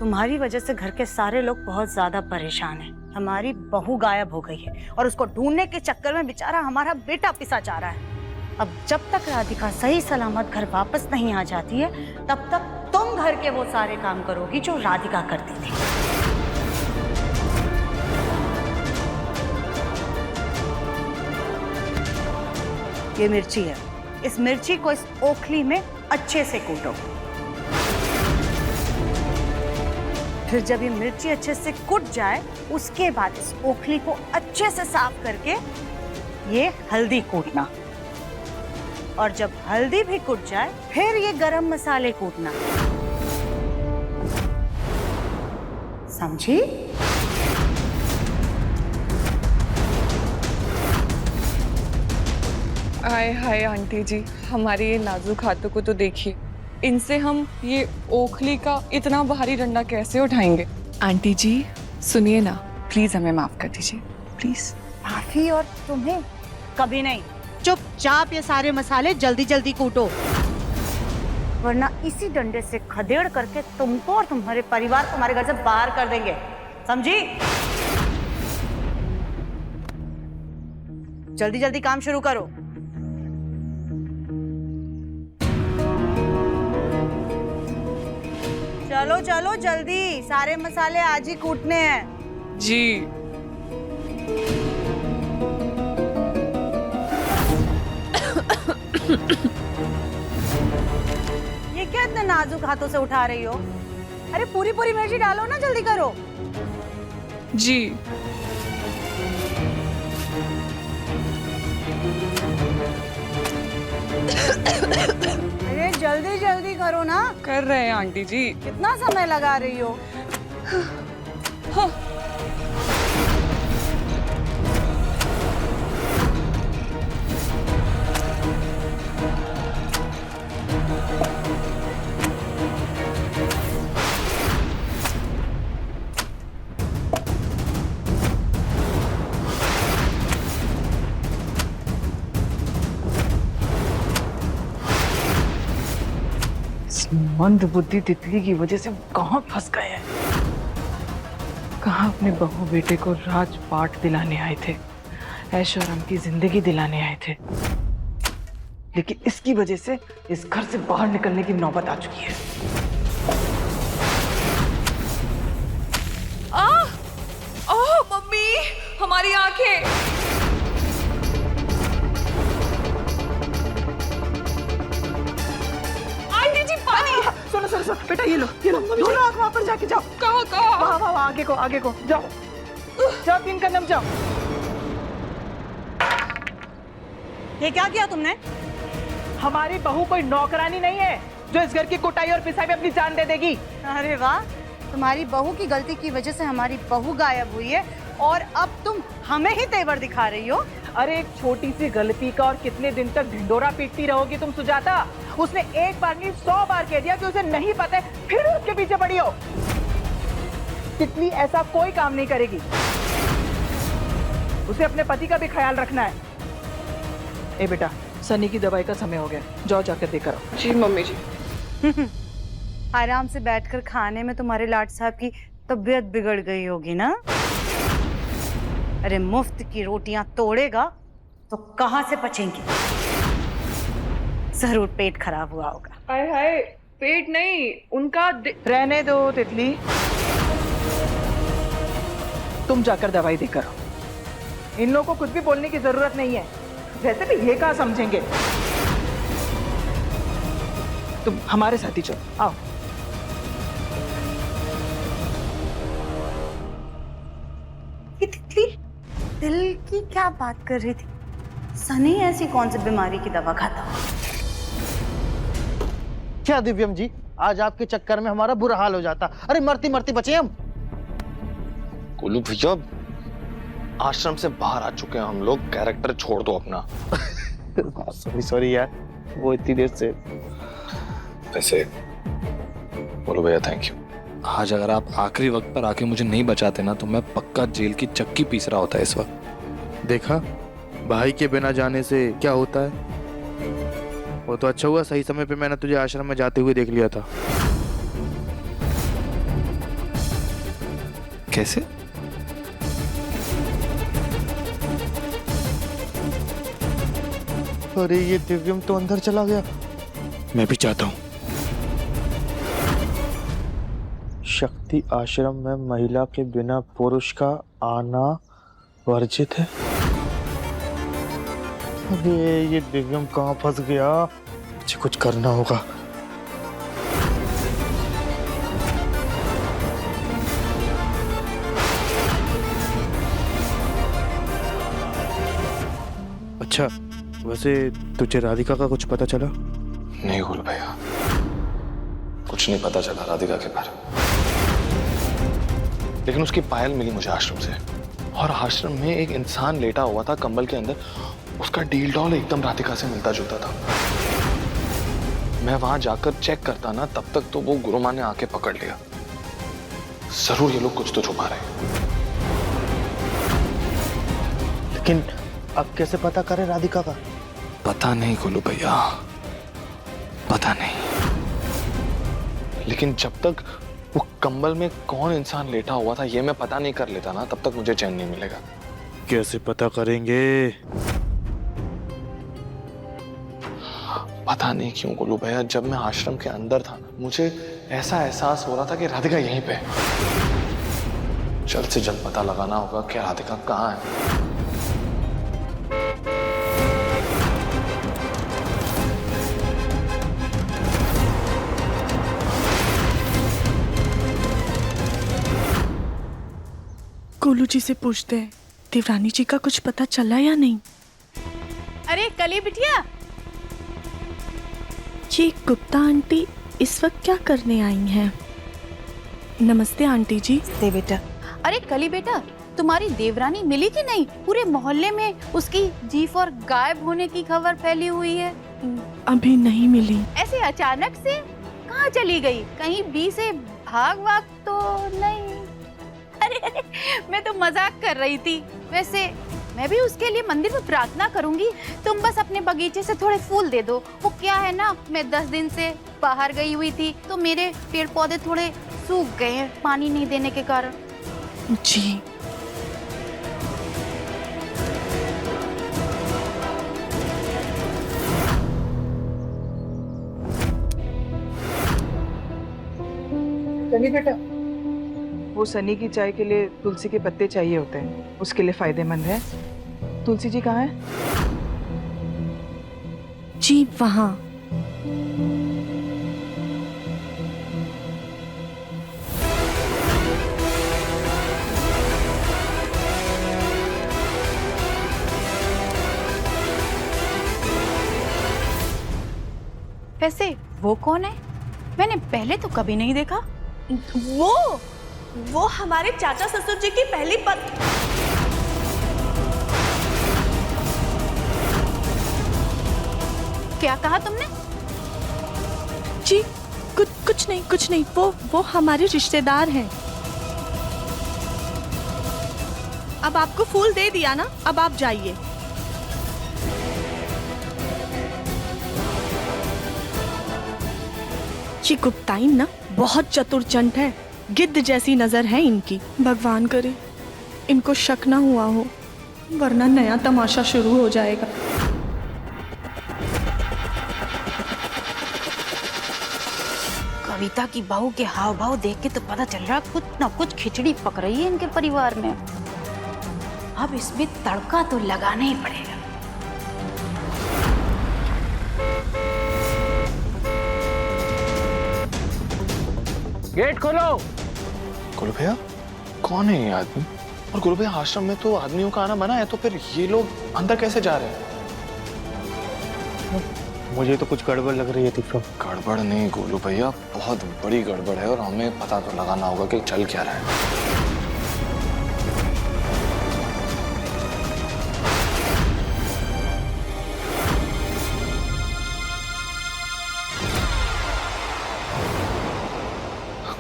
तुम्हारी वजह से घर के सारे लोग बहुत ज्यादा परेशान हैं। हमारी बहू गायब हो गई है और उसको ढूंढने के चक्कर में बेचारा हमारा बेटा पिसा जा रहा है। अब जब तक राधिका सही सलामत घर वापस नहीं आ जाती है तब तक तुम घर के वो सारे काम करोगी जो राधिका करती थी। ये मिर्ची है, इस मिर्ची को इस ओखली में अच्छे से कूटो। फिर जब ये मिर्ची अच्छे से कुट जाए उसके बाद इस ओखली को अच्छे से साफ करके ये हल्दी कूटना, और जब हल्दी भी कुट जाए फिर ये गरम मसाले कूटना। समझी? आए हाय आंटी जी, हमारे ये नाजुक हाथों को तो देखिए, इनसे हम ये ओखली का इतना भारी डंडा कैसे उठाएंगे। आंटी जी सुनिए ना, प्लीज हमें माफ कर दीजिए, प्लीज। माफी और तुम्हें कभी नहीं। चुपचाप ये सारे मसाले जल्दी जल्दी कूटो, वरना इसी डंडे से खदेड़ करके तुमको और तुम्हारे परिवार को हमारे घर से बाहर कर देंगे। समझी? जल्दी जल्दी काम शुरू करो। चलो चलो जल्दी, सारे मसाले आज ही कूटने हैं। जी। ये क्या इतने नाजुक हाथों से उठा रही हो? अरे पूरी पूरी मिर्ची डालो ना, जल्दी करो। जी। अरे जल्दी जल्दी करो ना। कर रहे हैं आंटी जी। कितना समय लगा रही हो? हाँ। मंद बुद्धि तितली की वजह से कहाँ फंस गए हैं। कहाँ अपने बहू बेटे को राजपाट दिलाने आए थे, ऐशो आराम की जिंदगी दिलाने आए थे, लेकिन इसकी वजह से इस घर से बाहर निकलने की नौबत आ चुकी है। ओह मम्मी, हमारी आंखें। सुनो सुनो सुनो बेटा, ये लो दोनों आंख वहां पर जाके जाओ। कहाँ कहाँ? वहाँ वहाँ आगे को जाओ, जाओ 3 कदम जाओ। ये क्या किया तुमने? हमारी बहू कोई नौकरानी नहीं है जो इस घर की कुटाई और पिसाई में अपनी जान दे देगी। अरे वाह, तुम्हारी बहू की गलती की वजह से हमारी बहू गायब हुई है और अब तुम हमें ही तेवर दिखा रही हो। अरे एक छोटी सी गलती का और कितने दिन तक ढिंडोरा पीटती रहोगी तुम सुजाता? उसने एक बार नहीं 100 बार कह दिया कि उसे नहीं पता है, फिर उसके पीछे पड़ी हो। तितली ऐसा कोई काम नहीं करेगी, उसे अपने पति का भी ख्याल रखना है। ए बेटा, सनी की दवाई का समय हो गया, जाओ जाकर देकर आओ। जी मम्मी जी। आराम से बैठकर खाने में तुम्हारे लाट साहब की तबीयत बिगड़ गई होगी ना? अरे मुफ्त की रोटियां तोड़ेगा तो कहां से पचेंगी? जरूर पेट खराब हुआ होगा। हाय हाय, पेट नहीं, उनका रहने दो तितली, तुम जाकर दवाई देकर आओ। इन लोगों को कुछ भी बोलने की जरूरत नहीं है, वैसे भी ये कहाँ समझेंगे। तुम हमारे साथ ही चलो, आओ। तितली दिल की क्या बात कर रही थी? सनी ऐसी कौन सी बीमारी की दवा खाता हो? क्या दिव्यम जी, आज आपके चक्कर में हमारा बुरा हाल हो जाता। अरे मरती मरती बचे हम। गोलू भैया, आश्रम से बाहर आ चुके हैं हम लोग, कैरेक्टर छोड़ दो अपना। सॉरी सॉरी यार, वो इतनी देर से। वैसे बोलो भैया, थैंक यू। आज अगर आप आखिरी वक्त पर आके मुझे नहीं बचाते ना तो मैं पक्का जेल की चक्की पीस रहा होता इस वक्त। देखा, भाई के बिना जाने से क्या होता है। वो तो अच्छा हुआ सही समय पे मैंने तुझे आश्रम में जाते हुए देख लिया था। कैसे? अरे ये दिव्यम तो अंदर चला गया। मैं भी चाहता हूँ। शक्ति आश्रम में महिला के बिना पुरुष का आना वर्जित है। अबे ये दिव्यम कहाँ फंस गया? मुझे कुछ करना होगा। अच्छा, वैसे तुझे राधिका का कुछ पता चला? नहीं गोलू भैया, कुछ नहीं पता चला राधिका के बारे में। लेकिन उसकी पायल मिली मुझे आश्रम से, और आश्रम में एक इंसान लेटा हुआ था कंबल के अंदर। उसका डील डॉल एकदम राधिका से मिलता जुलता था। मैं वहां जाकर चेक करता ना, तब तक तो वो गुरुमा ने आके पकड़ लिया। जरूर ये लोग कुछ तो छुपा रहे हैं। लेकिन अब कैसे पता करें राधिका का? पता नहीं गोलू भैया, पता नहीं। लेकिन जब तक वो कंबल में कौन इंसान लेटा हुआ था ये मैं पता नहीं कर लेता ना, तब तक मुझे चैन नहीं मिलेगा। कैसे पता करेंगे? पता नहीं क्यों गोलू भैया, जब मैं आश्रम के अंदर था मुझे ऐसा एहसास हो रहा था कि राधिका यहीं पे है। जल्द से जल्द पता लगाना होगा कि राधिका कहाँ है। गोलू जी से पूछते हैं देवरानी जी का कुछ पता चला या नहीं। अरे कली बिटिया, जी गुप्ता आंटी इस वक्त क्या करने आई हैं? नमस्ते आंटी जी। दे बेटा। अरे कली बेटा, तुम्हारी देवरानी मिली कि नहीं? पूरे मोहल्ले में उसकी जीप और गायब होने की खबर फैली हुई है। अभी नहीं मिली। ऐसे अचानक से कहाँ चली गई? कहीं बी से भाग तो नहीं? अरे मैं तो मजाक कर रही थी। वैसे मैं भी उसके लिए मंदिर में प्रार्थना करूंगी। तुम बस अपने बगीचे से थोड़े फूल दे दो। वो क्या है ना, मैं 10 दिन से बाहर गई हुई थी तो मेरे पेड़ पौधे थोड़े सूख गए हैं पानी नहीं देने के कारण। जी। सनी बेटा, वो सनी की चाय के लिए तुलसी के पत्ते चाहिए होते हैं, उसके लिए फायदेमंद है। तुलसी जी कहाँ है? जी वहाँ। वैसे वो कौन है? मैंने पहले तो कभी नहीं देखा। वो हमारे चाचा ससुर जी की पहली क्या कहा तुमने? जी कुछ नहीं। वो हमारे रिश्तेदार हैं। अब आपको फूल दे दिया ना, अब आप जाइए। जी गुप्ताइन ना बहुत चतुर है, गिद्ध जैसी नजर है इनकी। भगवान करे इनको शक ना हुआ हो, वरना नया तमाशा शुरू हो जाएगा। कविता की बहू के हाव भाव देख के तो पता चल रहा कुछ न कुछ खिचड़ी पक रही है इनके परिवार में। अब इसमें तड़का तो लगाना ही पड़ेगा। गेट खोलो। गोलू भैया कौन है ये आदमी? और गोलू भैया आश्रम में तो आदमियों का आना मना है, तो फिर ये लोग अंदर कैसे जा रहे हैं? मुझे तो कुछ गड़बड़ लग रही है दिव्यम। गड़बड़ नहीं गोलू भैया, बहुत बड़ी गड़बड़ है और हमें पता तो लगाना होगा कि चल क्या रहा है।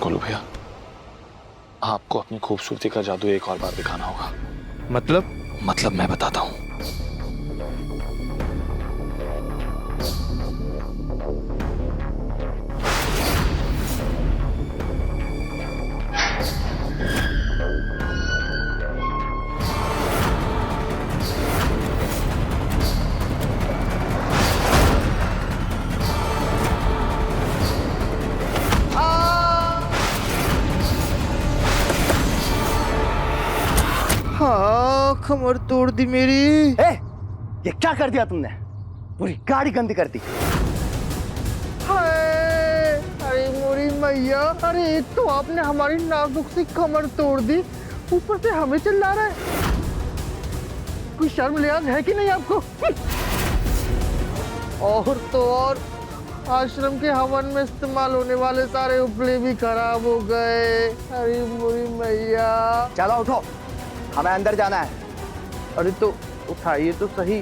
गोलू भैया आपको अपनी खूबसूरती का जादू एक और बार दिखाना होगा। मतलब मैं बताता हूँ। कमर तोड़ दी मेरी। ये क्या कर दिया तुमने? पूरी गाड़ी गंदी कर दी। हाय, अरे मोरी मैया, अरे एक तो आपने हमारी नाजुक सी कमर तोड़ दी, ऊपर से हमें चिल्ला रहा है। कोई शर्म लिहाज है कि नहीं आपको? और तो और आश्रम के हवन में इस्तेमाल होने वाले सारे उपले भी खराब हो गए। अरे मोरी मैया। चलो उठो, हमें अंदर जाना है। अरे तो उठाइए तो सही,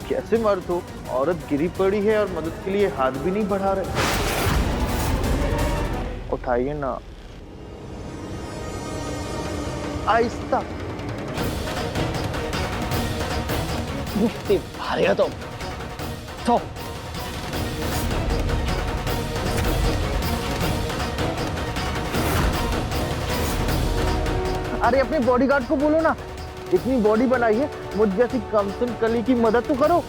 कैसे मर्द हो? औरत गिरी पड़ी है और मदद के लिए हाथ भी नहीं बढ़ा रहे। उठाइए ना, आहिस्ता। मुफ्ती भारी है तुम। तो अरे अपने बॉडीगार्ड को बोलो ना, इतनी बॉडी बनाई है, मुझ जैसी कमसिन कली की मदद तो करो।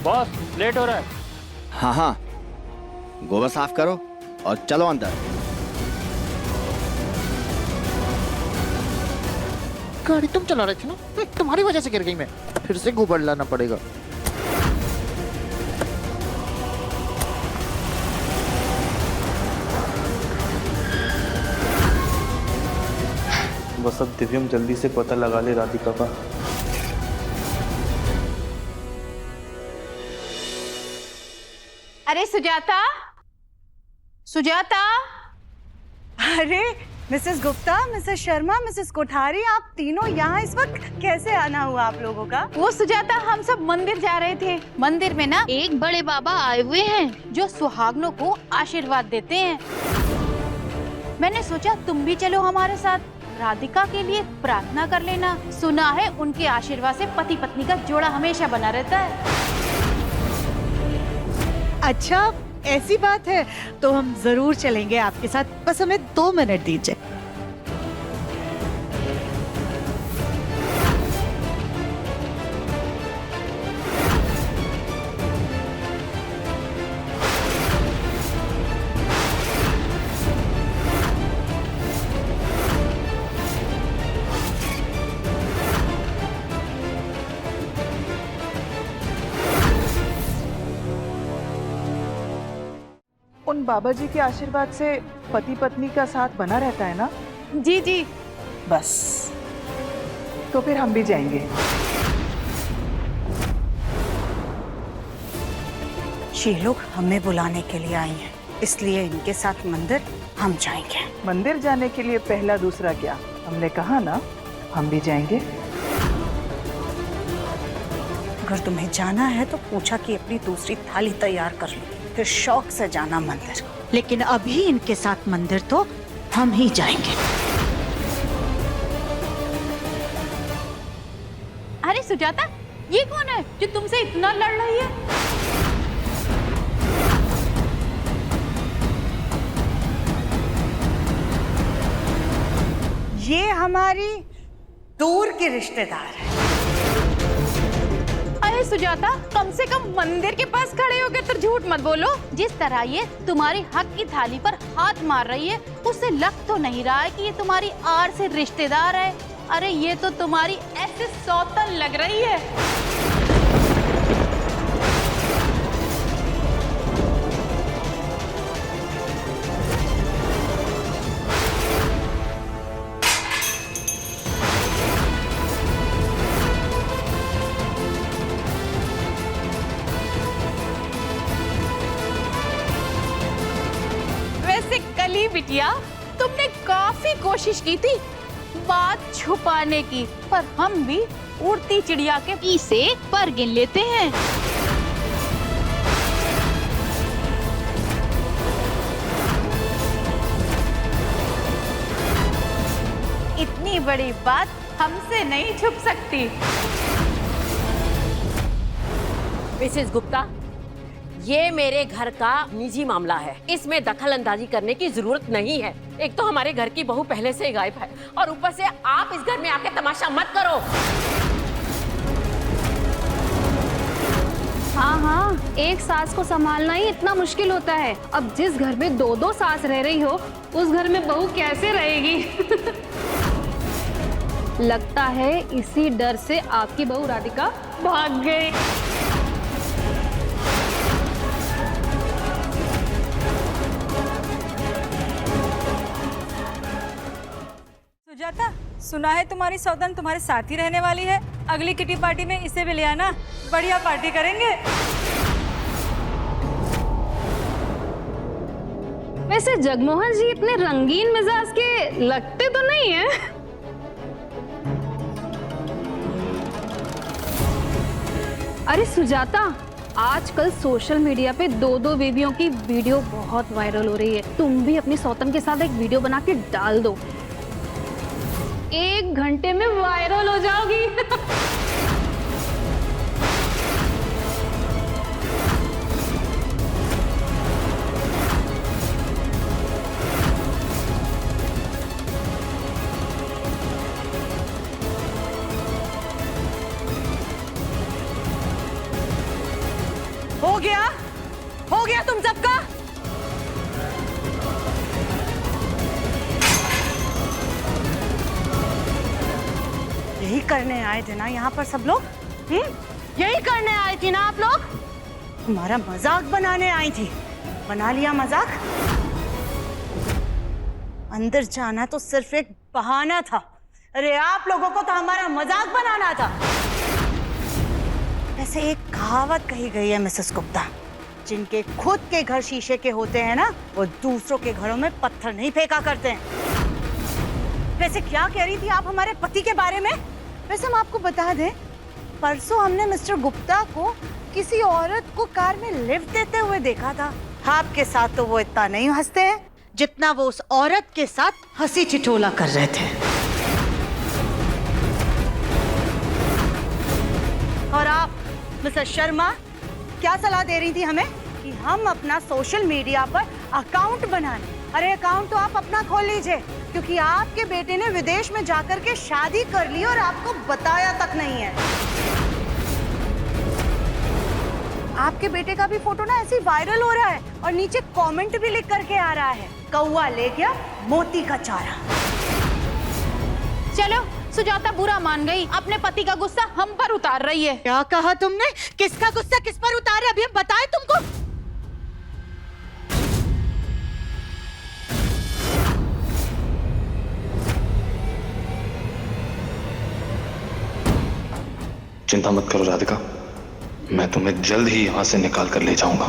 बॉस लेट हो रहा है। हाँ हाँ, गोबर साफ करो और चलो अंदर। गाड़ी तुम चला रहे थे ना, तुम्हारी वजह से गिर गई मैं। फिर से गोबर लाना पड़ेगा। बस अब दिव्यम जल्दी से पता लगा ले राधिका का। अरे सुजाता, सुजाता। अरे Mrs Gupta, Mrs Sharma, Mrs Kothari, आप तीनों यहाँ इस वक्त कैसे आना हुआ आप लोगों का? वो सुजाता, हम सब मंदिर जा रहे थे। मंदिर में ना एक बड़े बाबा आए हुए हैं जो सुहागनों को आशीर्वाद देते हैं। मैंने सोचा तुम भी चलो हमारे साथ, राधिका के लिए प्रार्थना कर लेना। सुना है उनके आशीर्वाद से पति पत्नी का जोड़ा हमेशा बना रहता है। अच्छा, ऐसी बात है तो हम जरूर चलेंगे आपके साथ, बस हमें 2 मिनट दीजिए। उन बाबा जी के आशीर्वाद से पति पत्नी का साथ बना रहता है ना? जी जी। बस तो फिर हम भी जाएंगे। ये लोग हमें बुलाने के लिए आई हैं, इसलिए इनके साथ मंदिर हम जाएंगे। मंदिर जाने के लिए पहला दूसरा क्या, हमने कहा ना हम भी जाएंगे। अगर तुम्हें जाना है तो पूछा कि अपनी दूसरी थाली तैयार कर लो, फिर शौक से जाना मंदिर। लेकिन अभी इनके साथ मंदिर तो हम ही जाएंगे। अरे सुजाता, ये कौन है जो तुमसे इतना लड़ रही है? ये हमारी दूर की रिश्तेदार है। अरे सुजाता, कम से कम मंदिर के पास खड़े होकर तो झूठ मत बोलो। जिस तरह ये तुम्हारी हक की थाली पर हाथ मार रही है, उससे लग तो नहीं रहा है कि ये तुम्हारी आड़ से रिश्तेदार है। अरे ये तो तुम्हारी ऐसे सौतन लग रही है। बिटिया, तुमने काफी कोशिश की थी बात छुपाने की, पर हम भी उड़ती चिड़िया के पी से पर गिन लेते हैं। इतनी बड़ी बात हमसे नहीं छुप सकती। मिसेस गुप्ता, ये मेरे घर का निजी मामला है, इसमें दखल अंदाजी करने की जरूरत नहीं है। एक तो हमारे घर की बहू पहले से ही गायब है और ऊपर से आप इस घर में आके तमाशा मत करो। हाँ हाँ, एक सास को संभालना ही इतना मुश्किल होता है। अब जिस घर में 2-2 सास रह रही हो, उस घर में बहू कैसे रहेगी? लगता है इसी डर से आपकी बहू राधिका भाग गई। सुजाता, सुना है तुम्हारी सौतन तुम्हारे साथ ही रहने वाली है। अगली किटी पार्टी में इसे भी ले आना, बढ़िया पार्टी करेंगे। वैसे जगमोहन जी इतने रंगीन मिजाज के लगते तो नहीं है। अरे सुजाता, आजकल सोशल मीडिया पे 2-2 बीवियों की वीडियो बहुत वायरल हो रही है। तुम भी अपनी सौतन के साथ एक वीडियो बना के डाल दो, 1 घंटे में वायरल हो जाओगी। हो गया तुम सबका। यही करने आए थे ना यहाँ पर सब लोग? यही करने आए थी ना आप लोग? हमारा मजाक बनाने आई थी, बना लिया मजाक। अंदर जाना तो सिर्फ एक बहाना था। अरे आप लोगों को तो हमारा मजाक बनाना था। वैसे एक कहावत कही गई है मिसेस गुप्ता, जिनके खुद के घर शीशे के होते हैं ना, वो दूसरों के घरों में पत्थर नहीं फेंका करते हैं। वैसे क्या कह रही थी आप हमारे पति के बारे में? वैसे हम आपको बता दें, परसों हमने मिस्टर गुप्ता को किसी औरत को कार में लिफ्ट देते हुए देखा था। आपके साथ तो वो इतना नहीं हंसते हैं जितना वो उस औरत के साथ हंसी ठिठोला कर रहे थे। और आप मिस्टर शर्मा क्या सलाह दे रही थी हमें कि हम अपना सोशल मीडिया पर अकाउंट बनाने। अरे अकाउंट तो आप अपना खोल लीजिए, क्योंकि आपके बेटे ने विदेश में जाकर के शादी कर ली और आपको बताया तक नहीं है। आपके बेटे का भी फोटो ना ऐसे वायरल हो रहा है और नीचे कमेंट भी लिख करके आ रहा है, कौवा ले गया मोती का चारा। चलो, सुजाता बुरा मान गई, अपने पति का गुस्सा हम पर उतार रही है। क्या कहा तुमने? किसका गुस्सा किस पर उतार है? अभी हम बताए तुमको। चिंता मत करो राधिका, मैं तुम्हें जल्द ही यहाँ से निकाल कर ले जाऊंगा।